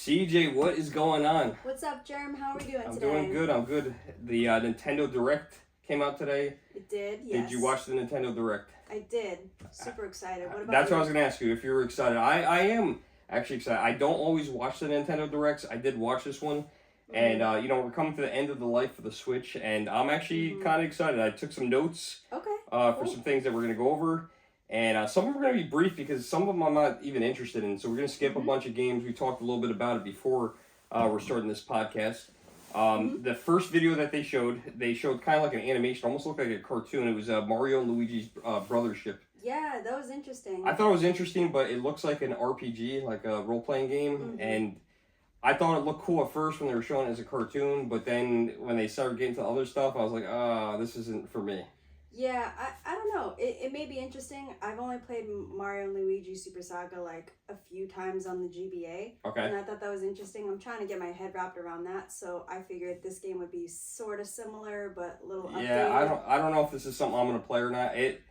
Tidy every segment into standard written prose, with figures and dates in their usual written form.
CJ, what is going on? What's up, Germ? How are we doing I'm today? doing good. I'm good. The Nintendo Direct came out today. It did, yes. Did you watch the Nintendo Direct? I did. Super excited. What about That's you? what I was going to ask you, if you were excited. I am actually excited. I don't always watch the Nintendo Directs. I did watch this one. And, we're coming to the end of the life of the Switch, and I'm actually kind of excited. I took some notes for some things that we're going to go over. And some of them are going to be brief because some of them I'm not even interested in. So we're going to skip a bunch of games. We talked a little bit about it before we're starting this podcast. The first video that they showed kind of like an animation, almost looked like a cartoon. It was Mario and Luigi's brothership. Yeah, that was interesting. I thought it was interesting, but it looks like an RPG, like a role-playing game. And I thought it looked cool at first when they were showing it as a cartoon, but then when they started getting to other stuff, I was like, this isn't for me. Yeah, I don't know. It may be interesting. I've only played Mario and Luigi Super Saga like a few times on the GBA. Okay. And I thought that was interesting. I'm trying to get my head wrapped around that, so I figured this game would be sort of similar, but a little updated. Yeah, I don't know if this is something I'm going to play or not. It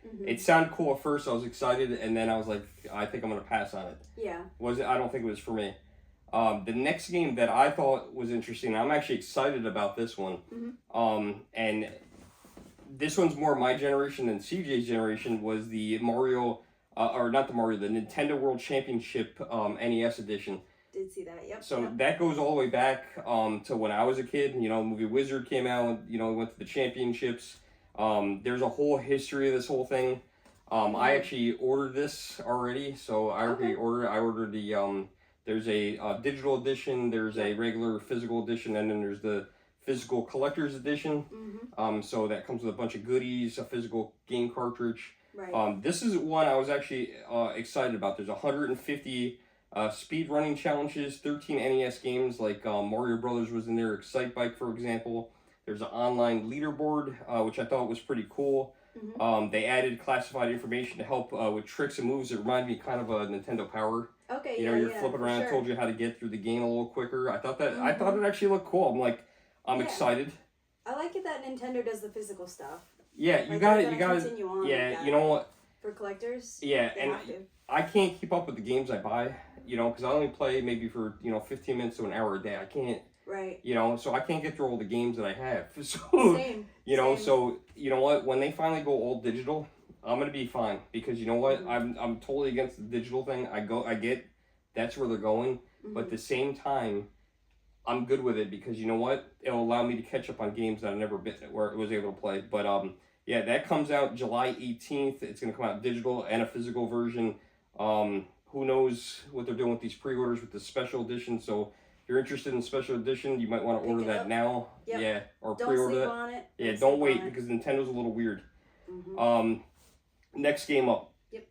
sounded cool at first. I was excited, and then I was like, I think I'm going to pass on it. Yeah. I don't think it was for me. The next game that I thought was interesting, I'm actually excited about this one. And this one's more my generation than CJ's generation, was the Mario, the Nintendo World Championship NES edition. Did see that, yep. So that goes all the way back to when I was a kid. You know, the movie Wizard came out, went to the championships. There's a whole history of this whole thing. I actually ordered this already, so I already ordered. I ordered the there's a digital edition, there's a regular physical edition, and then there's the physical collector's edition. So that comes with a bunch of goodies, a physical game cartridge. Right. This is one I was actually excited about. There's 150 speed running challenges, 13 NES games like Mario Brothers was in there, Excite Bike, for example. There's an online leaderboard, which I thought was pretty cool. They added classified information to help with tricks and moves that remind me kind of a Nintendo Power. Okay, you're flipping around, it told you how to get through the game a little quicker. I thought it actually looked cool. I'm excited. I like it that Nintendo does the physical stuff. Yeah, you got it. Yeah, you know what? For collectors. Yeah, and I can't keep up with the games I buy. Because I only play maybe for 15 minutes to an hour a day. I can't. Right. So I can't get through all the games that I have. So Same. So you know what? When they finally go all digital, I'm gonna be fine because you know what? I'm totally against the digital thing. I get that's where they're going, but at the same time, I'm good with it because you know what? It'll allow me to catch up on games that I never was able to play. But yeah, that comes out July 18th. It's gonna come out digital and a physical version. Who knows what they're doing with these pre-orders with the special edition? So if you're interested in special edition, you might want to order that now. Yep. Yeah, or don't pre-order sleep that. On it. Yeah, don't wait because Nintendo's a little weird. Next game up. Yep.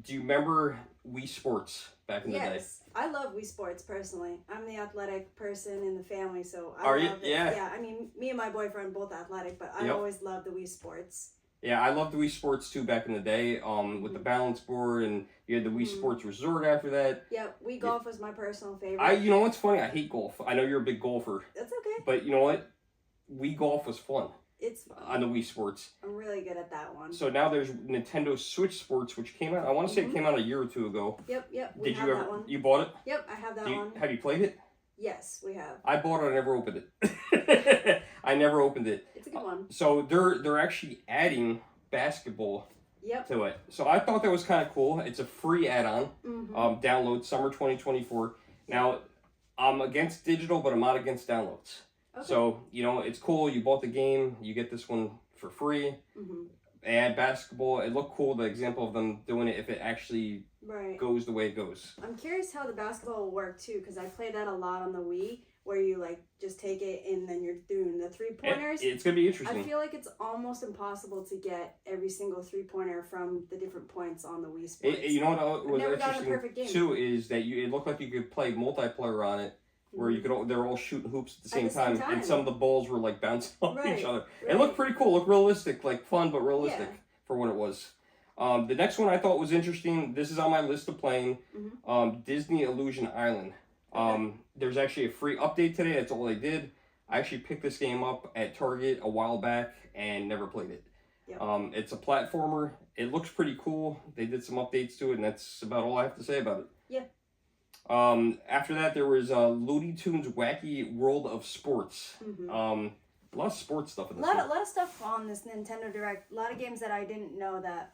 Do you remember Wii Sports back in the day? Yes, I love Wii Sports personally. I'm the athletic person in the family, so I love it. Yeah. Yeah, I mean, me and my boyfriend both athletic, but I always loved the Wii Sports. Yeah, I loved the Wii Sports too back in the day. With the balance board, and you had the Wii Sports Resort after that. Yep, Wii Golf was my personal favorite. You know what's funny? I hate golf. I know you're a big golfer. That's okay. But you know what? Wii Golf was fun. It's fun. On the Wii Sports. I'm really good at that one. So now there's Nintendo Switch Sports, which came out. I want to say it came out a year or two ago. Yep. Did you ever? That one. You bought it? Yep, I have that one. Have you played it? Yes, we have. I bought it. I never opened it. I never opened it. It's a good one. So they're actually adding basketball to it. So I thought that was kind of cool. It's a free add-on. Download summer 2024. Now, I'm against digital, but I'm not against downloads. Okay. So, it's cool. You bought the game. You get this one for free. They add basketball. It looked cool, the example of them doing it, if it actually goes the way it goes. I'm curious how the basketball will work, too, because I played that a lot on the Wii, where you, just take it and then you're doing the three-pointers. It's going to be interesting. I feel like it's almost impossible to get every single three-pointer from the different points on the Wii Sports. You know what was interesting, too, is that it looked like you could play multiplayer on it, where they're all shooting hoops at the same time, and some of the balls were bouncing off each other. It looked pretty cool, looked realistic, fun but realistic for what it was. The next one I thought was interesting. This is on my list of playing. Disney Illusion Island. There's actually a free update today. That's all they did. I actually picked this game up at Target a while back and never played it. It's a platformer. It looks pretty cool. They did some updates to it, and that's about all I have to say about it. After that, there was Looney Tunes Wacky World of Sports. A lot of sports stuff in this. A lot of stuff on this Nintendo Direct. A lot of games that I didn't know that,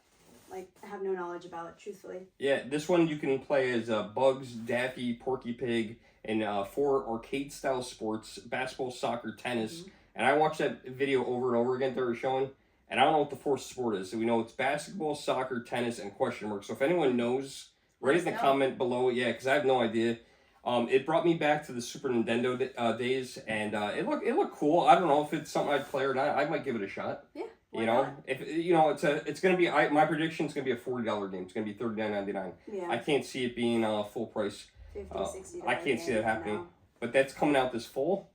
like, I have no knowledge about. Truthfully. Yeah, this one you can play as Bugs, Daffy, Porky Pig, and 4 arcade-style sports: basketball, soccer, tennis. And I watched that video over and over again they were showing, and I don't know what the fourth sport is. So we know it's basketball, soccer, tennis, and question mark. So if anyone knows, write in the comment below. Yeah, because I have no idea. It brought me back to the Super Nintendo days, and it looked cool. I don't know if it's something I'd play or not. I might give it a shot. Yeah. You know, if you know, it's gonna be. My prediction is gonna be a $40 game. It's gonna be $39.99. Yeah. I can't see it being full price. $50, $60. I can't see that happening. No. But that's coming out this fall.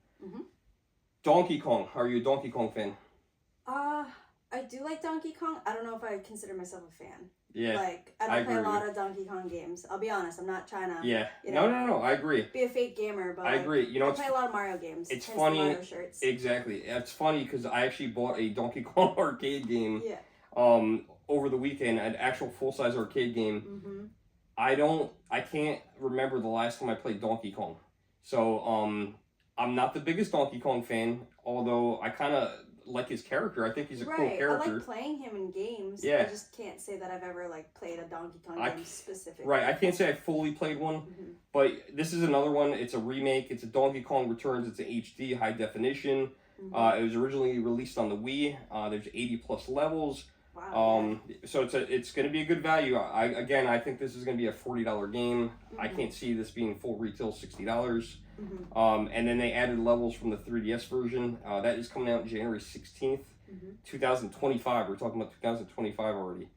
Donkey Kong. Are you a Donkey Kong fan? I do like Donkey Kong. I don't know if I consider myself a fan. Yeah. Like, I don't play a lot of Donkey Kong games. I'll be honest. I'm not trying to. Yeah. You know, No. I agree. Be a fake gamer, but I agree. You know, I play a lot of Mario games. It's hence funny. The Mario shirts. Exactly. It's funny because I actually bought a Donkey Kong arcade game. Yeah. Over the weekend, an actual full size arcade game. I can't remember the last time I played Donkey Kong. So I'm not the biggest Donkey Kong fan, although I kind of like his character. I think he's a cool character. I like playing him in games. Yeah. I just can't say that I've ever like played a Donkey Kong game specifically. Right, I can't say I fully played one, but this is another one. It's a remake. It's a Donkey Kong Returns. It's an HD high definition. It was originally released on the Wii. There's 80 plus levels. Wow. So it's going to be a good value. I think this is going to be a $40 game. I can't see this being full retail $60. And then they added levels from the 3DS version. That is coming out January 16th, 2025. We're talking about 2025 already.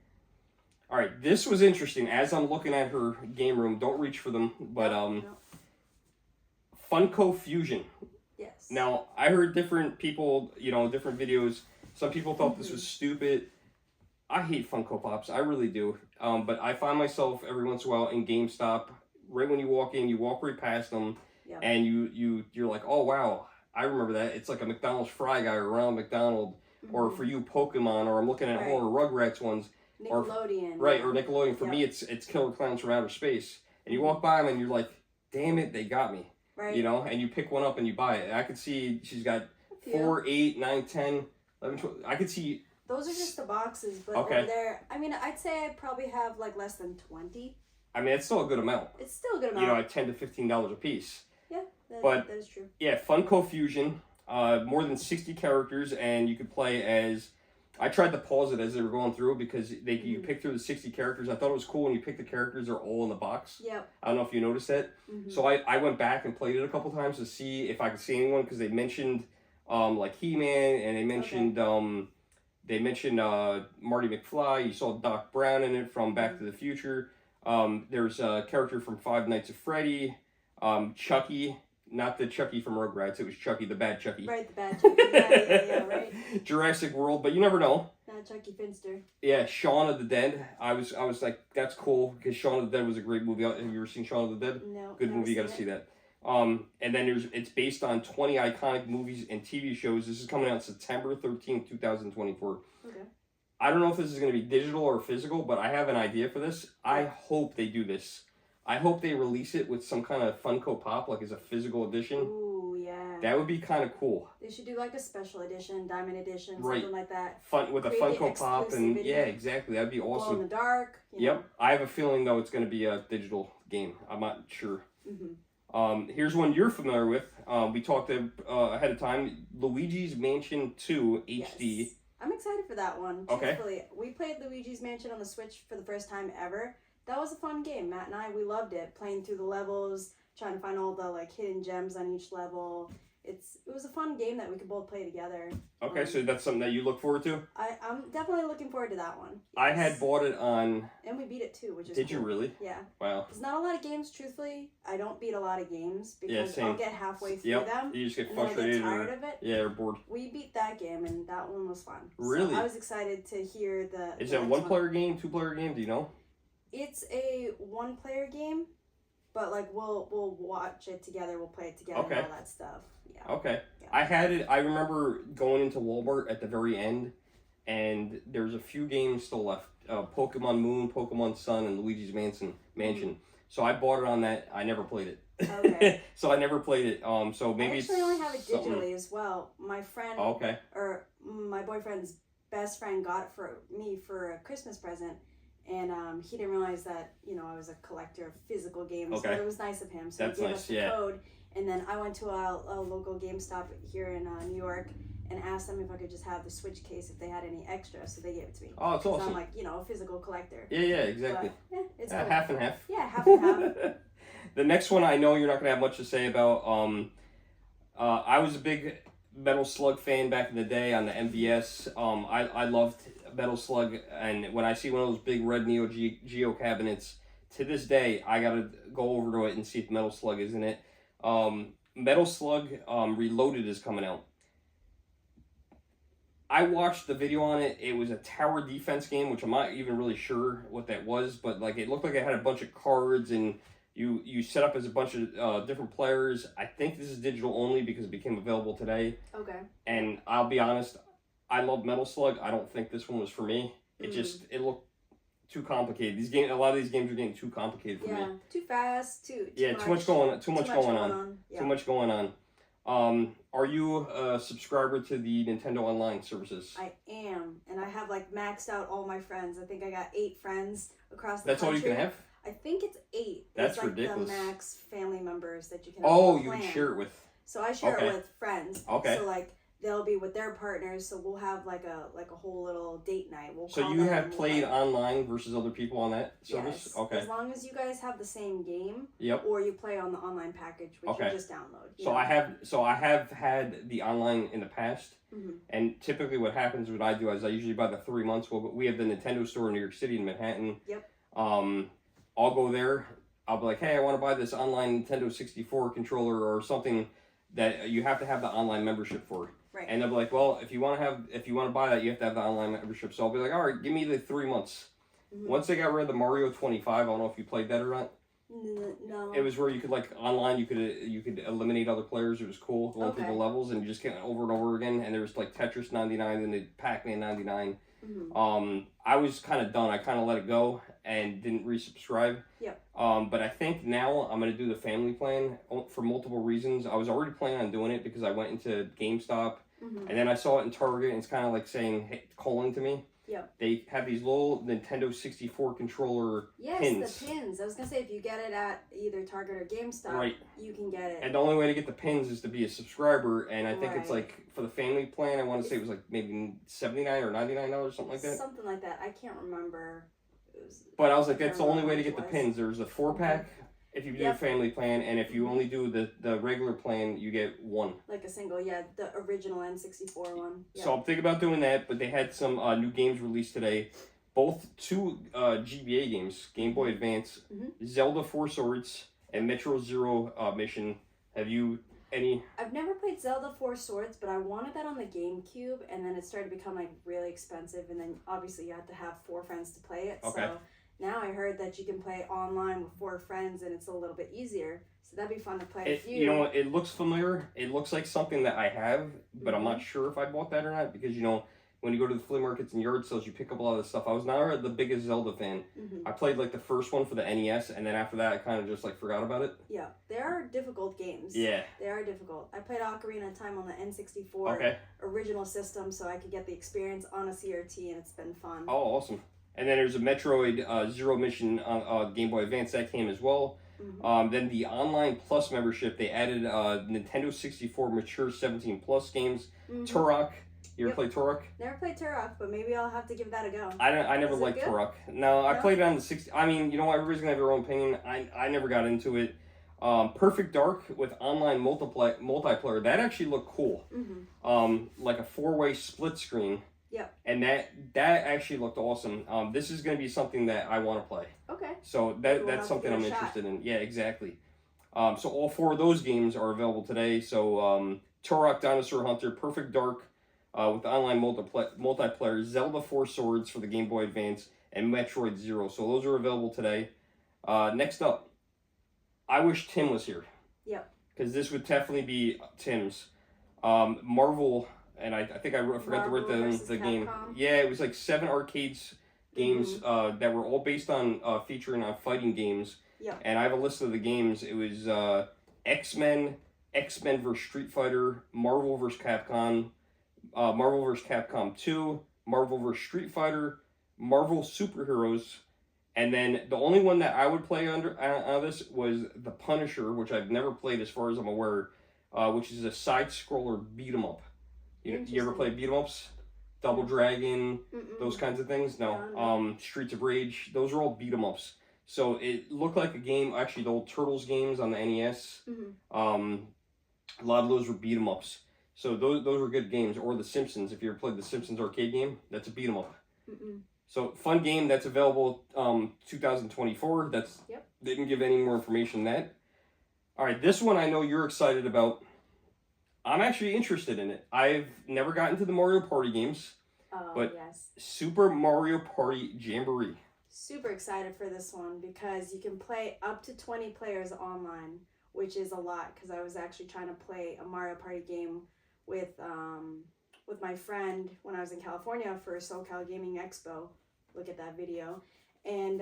All right, this was interesting. As I'm looking at her game room, don't reach for them, but Funko Fusion. Yes. Now, I heard different people, different videos. Some people thought this was stupid. I hate Funko Pops. I really do. But I find myself every once in a while in GameStop. Right when you walk in, you walk right past them, and you're like, oh wow, I remember that. It's like a McDonald's Fry Guy or Ronald McDonald, or for you Pokemon, or I'm looking at more Rugrats ones, Nickelodeon. Or Nickelodeon. For me, it's Killer Clowns from Outer Space, and you walk by them and you're like, damn it, they got me. Right. And you pick one up and you buy it. And I could see she's got 4, 8, 9, 10, 11, 12. I could see. Those are just the boxes, but over there, I mean, I'd say I probably have like less than 20. I mean, it's still a good amount. It's still a good amount. At $10 to $15 a piece. Yeah, that is true. Yeah, Funko Fusion, more than 60 characters, and you could play as. I tried to pause it as they were going through because you pick through the 60 characters. I thought it was cool when you pick the characters; they're all in the box. Yep. I don't know if you noticed that. So I went back and played it a couple times to see if I could see anyone because they mentioned like He-Man and they mentioned Marty McFly. You saw Doc Brown in it from Back to the Future. There's a character from Five Nights at Freddy. Chucky, not the Chucky from Rugrats. It was Chucky, the bad Chucky. Right, the bad Chucky. Yeah, right. Jurassic World, but you never know. Not Chucky Finster. Yeah, Shaun of the Dead. I was like, that's cool because Shaun of the Dead was a great movie. Have you ever seen Shaun of the Dead? No. Good movie. You got to see that. And then it's based on 20 iconic movies and TV shows. This is coming out September 13th, 2024. Okay. I don't know if this is going to be digital or physical, but I have an idea for this. I hope they do this. I hope they release it with some kind of Funko Pop, like as a physical edition. Ooh, yeah. That would be kind of cool. They should do like a special edition, diamond edition, something like that. With a Funko Pop, and yeah, exactly. That'd be awesome. Glow in the dark. Yep. I have a feeling though it's going to be a digital game. I'm not sure. Here's one you're familiar with. We talked ahead of time. Luigi's Mansion 2 HD. Yes. I'm excited for that one. Okay. Truthfully, we played Luigi's Mansion on the Switch for the first time ever. That was a fun game. Matt and I, we loved it. Playing through the levels, trying to find all the like hidden gems on each level. It was a fun game that we could both play together. Okay, so that's something that you look forward to? I'm definitely looking forward to that one. Yes. I had bought it on... And we beat it too, which is Did cool. you really? Yeah. Wow. There's not a lot of games, truthfully. I don't beat a lot of games because same. I'll get halfway through them. You just get and then I frustrated. get tired of it. Yeah, or bored. We beat that game and that one was fun. Really? So I was excited to hear the... Is it a one-player game, two-player game? Do you know? It's a one-player game, but like we'll watch it together, we'll play it together and all that stuff. Yeah. Okay. Yeah. I had it. I remember going into Walmart at the very end, and there's a few games still left. Pokemon Moon, Pokemon Sun, and Luigi's Mansion. So I bought it on that. I never played it. Okay. So I never played it. So maybe I actually only have it something- digitally as well. My friend, okay. or my boyfriend's best friend got it for me for a Christmas present, and he didn't realize that I was a collector of physical games. Okay. But it was nice of him. So That's he gave nice, us the yeah. code, and then I went to a local GameStop here in New York and asked them if I could just have the Switch case if they had any extra. So they gave it to me. Oh, it's 'Cause awesome. I'm like a physical collector. Yeah, exactly. But, yeah, it's cool. Half and half. Yeah, half and half. The next one I know you're not gonna have much to say about. I was a big Metal Slug fan back in the day on the MVS. I loved Metal Slug, and when I see one of those big red Neo Geo cabinets, to this day I gotta go over to it and see if Metal Slug is in it. Metal Slug Reloaded is coming out. I watched the video on it. It was a tower defense game, which I'm not even really sure what that was, but like it looked like it had a bunch of cards and you set up as a bunch of different players. I think this is digital only because it became available today. Okay. And I'll be honest, I love Metal Slug. I don't think this one was for me. It looked too complicated. A lot of these games are getting too complicated for me. Yeah, too fast, too much going on. Too much going on. Yeah. Too much going on. Are you a subscriber to the Nintendo Online services? I am, and I have like maxed out all my friends. I think I got 8 friends across the That's country. all you can have? I think it's 8. That's it's like ridiculous. The max family members that you can. Oh, have you plan. can share it with. So I share Okay. it with friends. Okay. So like they'll be with their partners, so we'll have like a whole little date night. We'll So call you them have and we'll, played like, online versus other people on that service? Yes. Okay. As long as you guys have the same game. Yep. Or you play on the online package, which Okay. you just download. So I have had the online in the past, Mhm. and typically what happens, what I do is I usually buy the 3 months. Well, we have the Nintendo store in New York City in Manhattan. Yep. I'll go there. I'll be like, hey, I want to buy this online Nintendo 64 controller or something that you have to have the online membership for. Right. And they'll be like, well, if you want to buy that, you have to have the online membership. So I'll be like, all right, give me the 3 months. Mhm. Once they got rid of the Mario 25, I don't know if you played that or not. No. It was where you could online, you could eliminate other players. It was cool going through the Okay. levels, and you just get over and over again. And there was like Tetris 99 and the Pac-Man 99. Mhm. I was kind of done. I kind of let it go and didn't resubscribe. Yep. But I think now I'm gonna do the family plan for multiple reasons. I was already planning on doing it because I went into GameStop Mhm. and then I saw it in Target, and it's kind of like saying, hey, calling to me. Yep. They have these little Nintendo 64 controller Yes, pins. the pins. I was gonna say if you get it at either Target or GameStop, Right. you can get it. And the only way to get the pins is to be a subscriber, and I think it's Right. like for the family plan, I want to say it was like maybe $79 or $99, something like that. Something like that. I can't remember. It was, But I was like, I that's the don't only know way to how get the much it pins. There's a 4-pack if you do Yep. a family plan, and if you only do the regular plan, you get 1. like a single, the original N64 one. Yeah. So I'm thinking about doing that, but they had some new games released today. Both 2 GBA games, Game Boy Advance, Mhm. Zelda 4 Swords, and Metro Zero Mission. Have you any? I've never played Zelda 4 Swords, but I wanted that on the GameCube, and then it started to become like really expensive, and then obviously you have to have 4 friends to play it. Okay. So now I heard that you can play online with 4 friends, and it's a little bit easier. So that'd be fun to play with you. You know what? It looks familiar. It looks like something that I have, but I'm Mm-hmm. not sure if I bought that or not because when you go to the flea markets and yard sales, you pick up a lot of the stuff. I was not the biggest Zelda fan. Mhm. I played like the first one for the NES, and then after that, I kind of just like forgot about it. Yeah, they are difficult games. Yeah. They are difficult. I played Ocarina of Time on the N64 Okay. original system, so I could get the experience on a CRT, and it's been fun. Oh, awesome. And then there's a Metroid Zero Mission on Game Boy Advance that came as well. Mhm. Then the Online Plus membership, they added Nintendo 64 Mature 17 Plus games. Mhm. Turok. You ever Yep. played Turok? Never played Turok, but maybe I'll have to give that a go. I never Is it liked good? Turok. No, I No? played it on the 60. I mean, everybody's gonna have their own opinion. I never got into it. Perfect Dark with online multiplayer, that actually looked cool. Mm-hmm. Like a 4-way split screen. Yep. And that actually looked awesome. This is gonna be something that I want to play. Okay. So Maybe we'll that's have something to I'm give it a shot. interested in. Yeah, exactly. So all 4 of those games are available today. So Turok Dinosaur Hunter, Perfect Dark, with online multiplayer, Zelda 4 Swords for the Game Boy Advance, and Metroid Zero. So those are available today. Next up, I wish Tim was here. Yep. Because this would definitely be Tim's. Marvel, and I think I forgot to write Marvel versus the game. Capcom? Yeah, it was like 7 arcades games that were all based on featuring on fighting games. Yeah. And I have a list of the games. It was X-Men, X-Men vs. Street Fighter, Marvel vs. Capcom, Marvel vs. Capcom 2, Marvel vs. Street Fighter, Marvel Superheroes, and then the only one that I would play under this was The Punisher, which I've never played as far as I'm aware, which is a side-scroller beat-em up. You ever play beat-em ups? Double Dragon, those kinds of things? No. Streets of Rage, those are all beat-em ups. So it looked like a game, actually the old Turtles games on the NES. A lot of those were beat 'em ups. So those were good games. Or The Simpsons, if you ever played the Simpsons arcade game, that's a beat 'em up. So fun game that's available 2024. They didn't give any more information than that. All right, this one I know you're excited about. I'm actually interested in it. I've never gotten to the Mario Party games. But yes. Super Mario Party Jamboree. Super excited for this one because you can play up to 20 players online, which is a lot because I was actually trying to play a Mario Party game with my friend when I was in California for SoCal Gaming Expo. Look at that video. And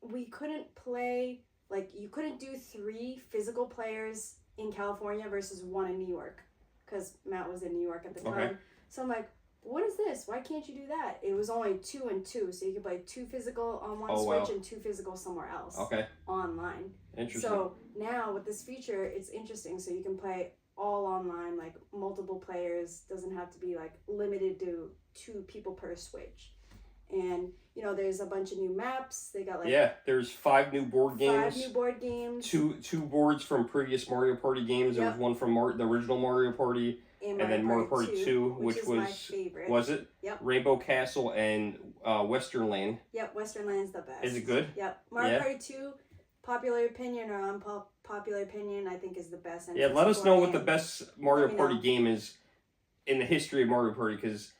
we couldn't play, like you couldn't do 3 physical players in California versus 1 in New York because Matt was in New York at the time. Okay. So I'm like, what is this? Why can't you do that? It was only 2 and 2, so you could play 2 physical on one Switch and 2 physical somewhere else. Okay. Online. Interesting. So now with this feature, it's interesting. So you can play all online, like multiple players. Doesn't have to be like limited to 2 people per Switch. And you know, there's a bunch of new maps. They got like there's 5 new board games. 5 new board games. Two boards from previous Mario Party games. There was one from the original Mario Party. And then Mario Party 2, which was my favorite. Was it? Yep. Rainbow Castle and Western Land. Yep, Western Land's the best. Is it good? Yep. Mario Party 2, popular opinion or unpopular opinion, I think is the best. Yeah, let us know what the best Mario Party game is in the history of Mario Party, because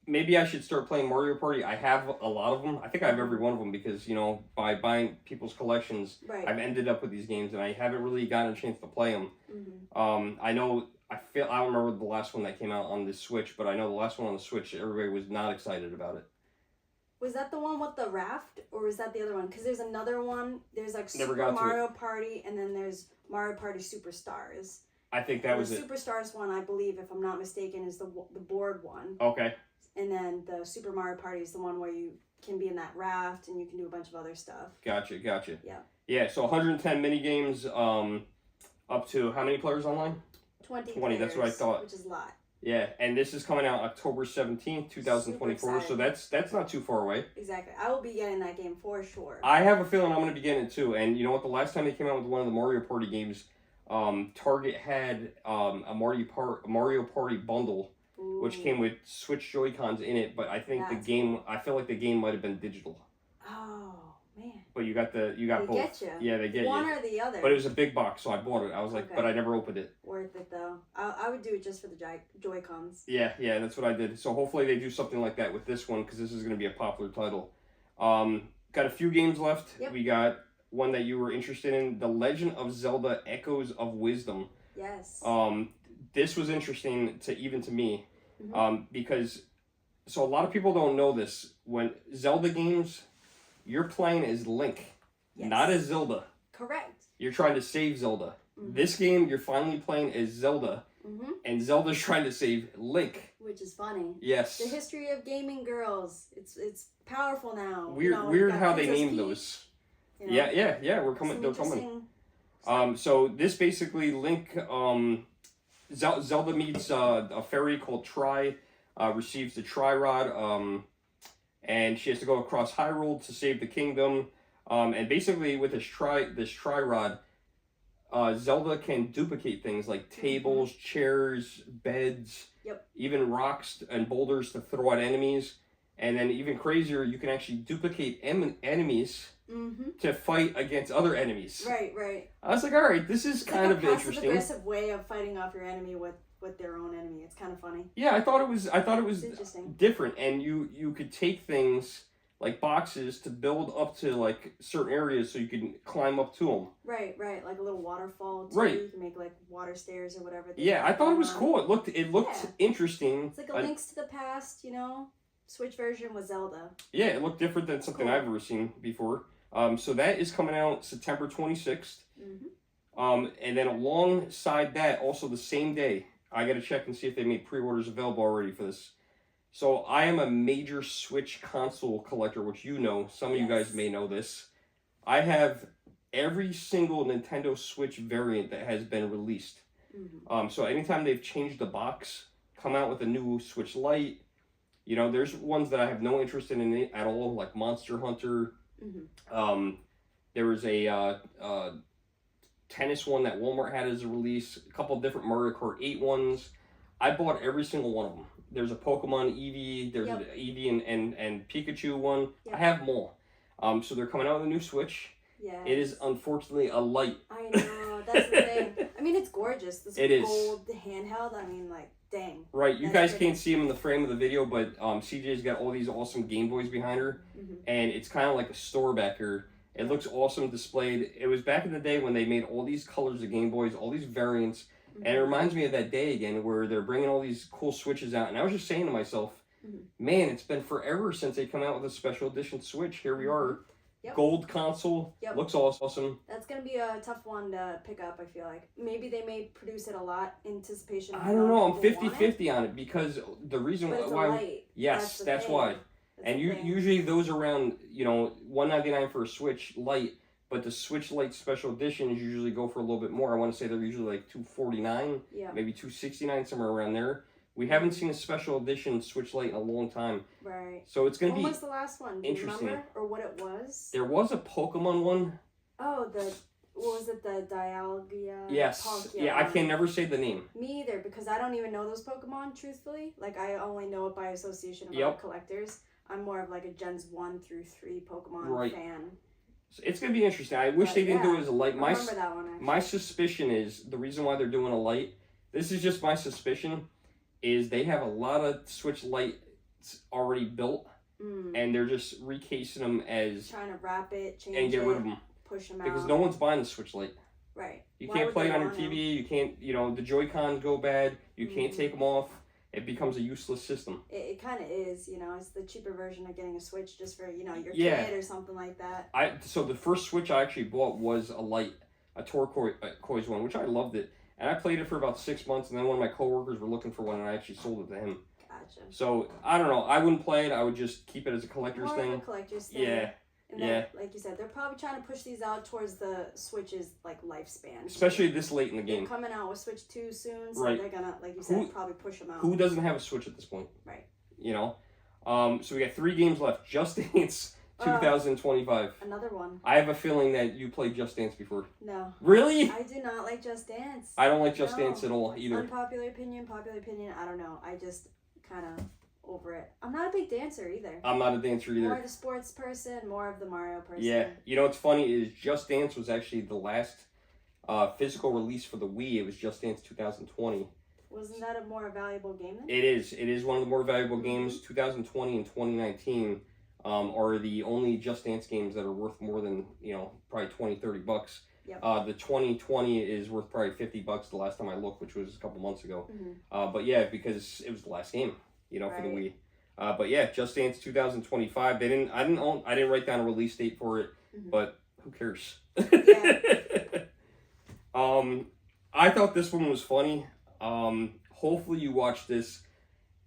maybe I should start playing Mario Party. I have a lot of them. I think I have every one of them because, you know, by buying people's collections, I've ended up with these games and I haven't really gotten a chance to play them. I know... I don't remember the last one that came out on the Switch, but I know the last one on the Switch, everybody was not excited about it. Was that the one with the raft, or was that the other one? Because there's another one. There's like Super Mario Party, and then there's Mario Party Superstars. I think that was it. The Superstars one, I believe, if I'm not mistaken, is the board one. Okay. And then the Super Mario Party is the one where you can be in that raft and you can do a bunch of other stuff. Gotcha. Yeah. Yeah, so 110 mini games, up to how many players online? 20 players, that's what I thought. Which is a lot. Yeah, and this is coming out October 17th, 2024, so that's not too far away. Exactly. I will be getting that game for sure. I have a feeling I'm going to be getting it too, and you know what? The last time they came out with one of the Mario Party games, Target had a Mario Party bundle, which came with Switch Joy-Cons in it, but I think I feel like the game might have been digital. Oh, man. But you got both. Get you. Yeah, they get one you. Or the other. But it was a big box, so I bought it. I was like, but I never opened it. Worth it though. I would do it just for the Joy-Cons. Yeah, that's what I did. So hopefully they do something like that with this one, because this is going to be a popular title. Got a few games left. Yep. We got one that you were interested in, The Legend of Zelda: Echoes of Wisdom. Yes. This was interesting to me, because so a lot of people don't know this. When Zelda games, you're playing as Link, not as Zelda. Correct. You're trying to save Zelda. This game, you're finally playing as Zelda, and Zelda's trying to save Link. Which is funny. Yes. The history of gaming girls. It's powerful now. Weird how they named those. You know? Yeah. They're coming. So this basically Link, Zelda meets a fairy called Tri, receives the Tri-Rod, and she has to go across Hyrule to save the kingdom. And basically with this Tri-Rod, Zelda can duplicate things like tables, chairs, beds, even rocks and boulders to throw at enemies. And then even crazier, you can actually duplicate enemies to fight against other enemies. Right. I was like, all right, this is kind of interesting. It's a passive-aggressive way of fighting off your enemy with their own enemy. It's kind of funny. Yeah, I thought it was different, and you could take things like boxes to build up to like certain areas so you can climb up to them. Right, like a little waterfall too. Right. You can make like water stairs or whatever. Yeah, I thought it was cool. It looked interesting. It's like a Links to the Past, you know. Switch version with Zelda. Yeah, it looked different than something I've ever seen before. So that is coming out September 26th. Mm-hmm. And then alongside that, also the same day, I gotta check and see if they made pre-orders available already for this. So I am a major Switch console collector, which you know, some of you guys may know this. I have every single Nintendo Switch variant that has been released. Mm-hmm. So anytime they've changed the box, come out with a new Switch Lite, you know, there's ones that I have no interest in it at all, like Monster Hunter. Mm-hmm. There was a tennis one that Walmart had as a release, a couple different Mario Kart 8 ones. I bought every single one of them. There's a Pokemon Eevee, there's an Eevee and Pikachu one. I have them all. So they're coming out with a new Switch. Yeah. It is unfortunately a Lite. I know, that's the thing. I mean, it's gorgeous. This gold handheld, I mean, like, dang. Right, you guys can't see him in the frame of the video, but CJ's got all these awesome Game Boys behind her, and it's kind of like a store back here. It looks awesome displayed. It was back in the day when they made all these colors of Game Boys, all these variants, and it reminds me of that day again where they're bringing all these cool Switches out. And I was just saying to myself, man, it's been forever since they come out with a special edition Switch. Here we are. Gold console. Looks awesome. That's going to be a tough one to pick up, I feel like. Maybe they may produce it a lot in anticipation of I don't know. I'm 50-50 on it because the reason why... Yes, that's why. And usually those around, you know, $199 for a Switch Lite, but the Switch Lite Special Editions usually go for a little bit more. I want to say they're usually like $249, maybe $269, somewhere around there. We haven't seen a Special Edition Switch Lite in a long time. Right. So it's going to be... When was the last one? Do you remember? Or what it was? There was a Pokemon one. Oh, what was it? The Dialga? Yes. Yeah, I can never say the name. Me either, because I don't even know those Pokemon, truthfully. Like, I only know it by association of other collectors. I'm more of like a Gens 1 through 3 Pokemon fan. So it's going to be interesting. I wish they didn't do it as a Lite. I remember that one, actually. My suspicion is, the reason why they're doing a Lite, this is just my suspicion, is they have a lot of Switch Lites already built, and they're just recasing them as... Trying to wrap it, change and get rid of them. Push them out. Because no one's buying the Switch Lite. Right. You can't play it on your TV, you can't, you know, the Joy-Cons go bad, you can't take them off. It becomes a useless system. It kind of is, you know. It's the cheaper version of getting a Switch just for, you know, your kid or something like that. So the first Switch I actually bought was a Lite, a turquoise one, which I loved it. And I played it for about 6 months, and then one of my coworkers were looking for one, and I actually sold it to him. Gotcha. So, I don't know. I wouldn't play it. I would just keep it as a collector's thing. More of a collector's thing. Yeah. And then, like you said, they're probably trying to push these out towards the Switch's like lifespan. Especially this late in the game. They're coming out with Switch 2 soon, so they're gonna, like you said, probably push them out. Who doesn't have a Switch at this point? Right. You know? So we got 3 games left. Just Dance 2025. Another one. I have a feeling that you played Just Dance before. No. Really? I do not like Just Dance. I don't like Just Dance at all either. Unpopular opinion, popular opinion, I don't know. I just kind of over it. I'm not a big dancer either. I'm not a dancer either. More of the sports person, more of the Mario person. Yeah. You know what's funny is Just Dance was actually the last physical release for the Wii. It was Just Dance 2020. Wasn't that a more valuable game then? It is. It is one of the more valuable games. 2020 and 2019 are the only Just Dance games that are worth more than, you know, probably $20-$30. Yep. The 2020 is worth probably $50 the last time I looked, which was a couple months ago. But yeah, because it was the last game, you know, for the Wii. But yeah, Just Dance 2025. I didn't write down a release date for it, but who cares? Yeah. I thought this one was funny. Hopefully you watched this.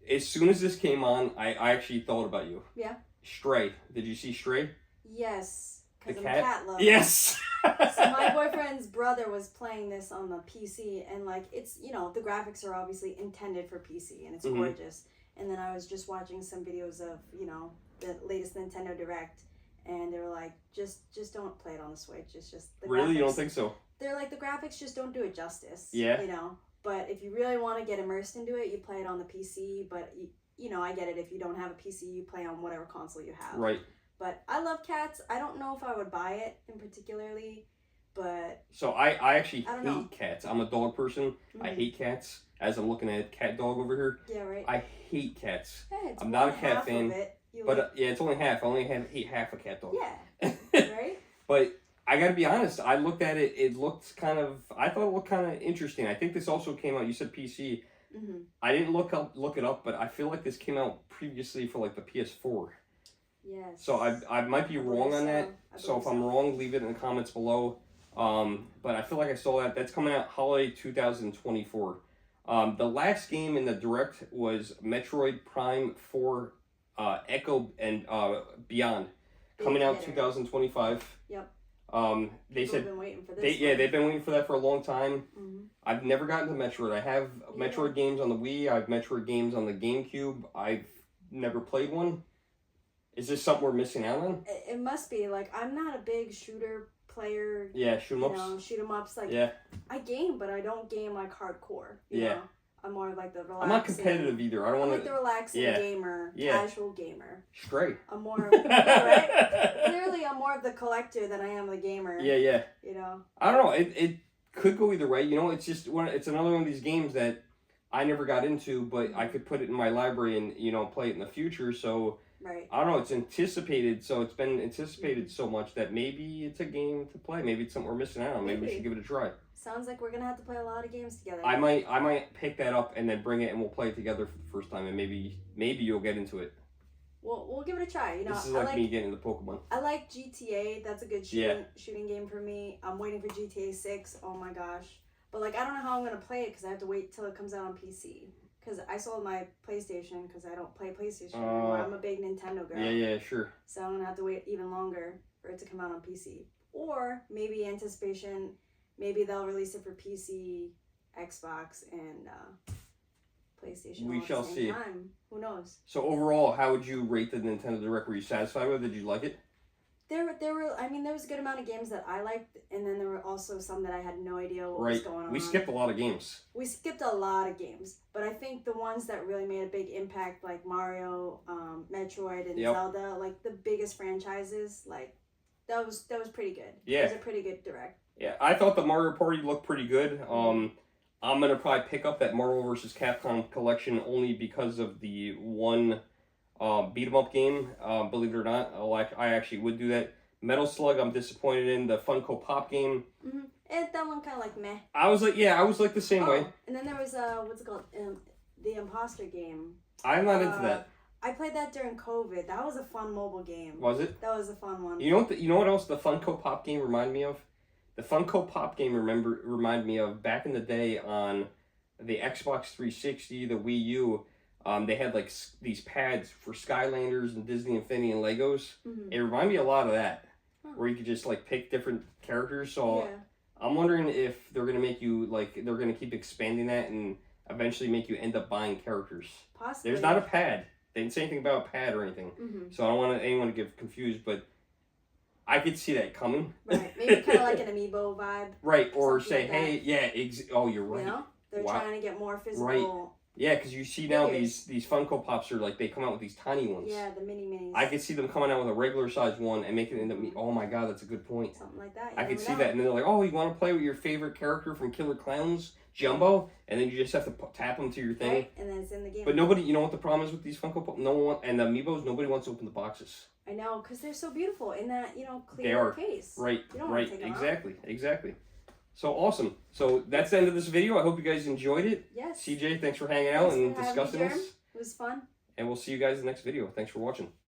As soon as this came on, I actually thought about you. Yeah. Stray. Did you see Stray? Yes. Because I'm cat? a cat lover. Yes! So my boyfriend's brother was playing this on the PC, and like, it's, you know, the graphics are obviously intended for PC, and it's gorgeous. And then I was just watching some videos of, you know, the latest Nintendo Direct, and they were like, just don't play it on the Switch. It's just the Really? graphics. You don't think so? They're like, the graphics just don't do it justice. Yeah. You know? But if you really want to get immersed into it, you play it on the PC, but, you know, I get it. If you don't have a PC, you play on whatever console you have. Right. But I love cats. I don't know if I would buy it in particularly, but... So I actually hate cats. I'm a dog person. I hate cats. As I'm looking at cat dog over here. Yeah, right. I hate cats. Hey, I'm not a cat fan. But yeah, it's only half. I only hate half a cat dog. Yeah. Right? But I gotta be honest. I looked at it. It looked kind of... I thought it looked kind of interesting. I think this also came out... You said PC. I didn't look it up, but I feel like this came out previously for like the PS4. Yes. So I might be wrong on that. So if I'm so. wrong, leave it in the comments below. But I feel like I saw that. That's coming out holiday 2024. The last game in the Direct was Metroid Prime 4 Echo and Beyond, coming out 2025. Yep. They said been waiting for this. they've been waiting for that for a long time. Mm-hmm. I've never gotten to Metroid. I have Metroid games on the Wii. I have Metroid games on the GameCube. I've never played one. Is this something we're missing out on? It must be. Like, I'm not a big shooter player. Yeah, shoot 'em ups. You know, shoot 'em ups. Like, yeah. I game, but I don't game like hardcore. You know? I'm more like the relaxing. I'm not competitive either. I don't want to. I'm like the relaxing gamer, casual gamer. Straight. I'm more of, right? Clearly, I'm more of the collector than I am the gamer. Yeah. You know. I don't know. It could go either way. You know, it's just it's another one of these games that I never got into, but I could put it in my library and play it in the future. So. Right. I don't know. It's anticipated, so it's been anticipated so much that maybe it's a game to play. Maybe it's something we're missing out on. Maybe we should give it a try. Sounds like we're gonna have to play a lot of games together. I might pick that up and then bring it and we'll play it together for the first time, and maybe you'll get into it. We'll give it a try. You know, this is like me getting into Pokemon. I like GTA. That's a good shooting game for me. I'm waiting for GTA 6. Oh my gosh! But like, I don't know how I'm gonna play it because I have to wait till it comes out on PC. Because I sold my PlayStation because I don't play PlayStation anymore. I'm a big Nintendo girl. Yeah, sure. So I'm going to have to wait even longer for it to come out on PC. Or maybe anticipation, maybe they'll release it for PC, Xbox, and PlayStation we shall see. Time. Who knows? So overall, how would you rate the Nintendo Direct? Were you satisfied with it? Did you like it? There were. I mean, there was a good amount of games that I liked, and then there were also some that I had no idea what was going on. We skipped a lot of games. We skipped a lot of games, but I think the ones that really made a big impact, like Mario, Metroid, and Zelda, like the biggest franchises, like that was pretty good. Yeah, it was a pretty good Direct. Yeah, I thought the Mario Party looked pretty good. I'm gonna probably pick up that Marvel vs. Capcom collection only because of the one. Beat 'em up game, believe it or not, I actually would do that. Metal Slug, I'm disappointed in. The Funko Pop game. Mm-hmm. And that one kind of like meh. I was like the same way. And then there was what's it called, the Imposter game. I'm not into that. I played that during COVID. That was a fun mobile game. Was it? That was a fun one. You know what else the Funko Pop game reminded me of? The Funko Pop game reminded me of back in the day on the Xbox 360, the Wii U. They had like these pads for Skylanders and Disney Infinity and Legos. Mm-hmm. It reminded me a lot of that, where you could just like pick different characters. So I'm wondering if they're gonna make you they're gonna keep expanding that and eventually make you end up buying characters. Possibly. There's not a pad. They didn't say anything about a pad or anything. Mm-hmm. So I don't want anyone to get confused, but I could see that coming. Right. Maybe kind of like an amiibo vibe. Right. Or say, like hey, you're right. You know, they're trying to get more physical. Right. Yeah, because you see now these Funko Pops are like, they come out with these tiny ones. Yeah, the minis. I could see them coming out with a regular size one and making it into me. Oh my god, that's a good point. Something like that. I could see that, and then they're like, oh, you want to play with your favorite character from Killer Clowns, Jumbo, and then you just have to tap them to your thing. Right, and then it's in the game. But nobody, you know what the problem is with these Funko Pops? No one, and the Amiibos, nobody wants to open the boxes. I know, because they're so beautiful in that, clear case. Right, you don't right, want to take them exactly. So awesome. So that's the end of this video. I hope you guys enjoyed it. Yes. CJ, thanks for hanging out and discussing this. It was fun. And we'll see you guys in the next video. Thanks for watching.